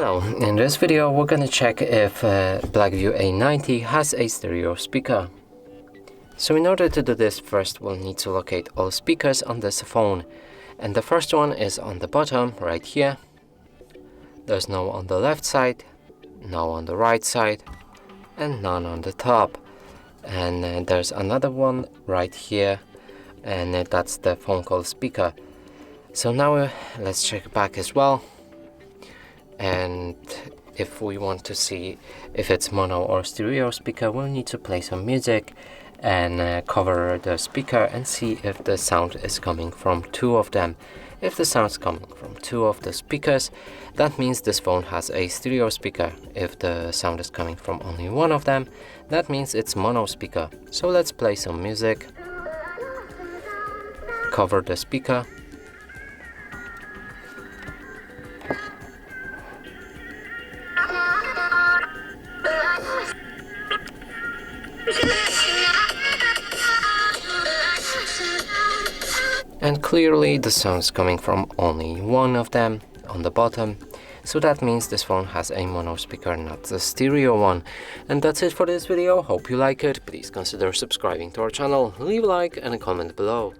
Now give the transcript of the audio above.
Now, in this video, we're gonna check if Blackview A90 has a stereo speaker. So in order to do this, first we'll need to locate all speakers on this phone. And the first one is on the bottom, right here. There's no on the left side, no on the right side, and none on the top. And there's another one right here, and that's the phone call speaker. So now let's check back as well. And if we want to see if it's mono or stereo speaker, we'll need to play some music and cover the speaker and see if the sound is coming from two of them. If the sound's coming from two of the speakers, that means this phone has a stereo speaker. If the sound is coming from only one of them, that means it's mono speaker. So let's play some music, cover the speaker, and clearly the sound's coming from only one of them on the bottom. So that means this phone has a mono speaker, not the stereo one. And that's it for this video. Hope you like it. Please consider subscribing to our channel, leave a like and a comment below.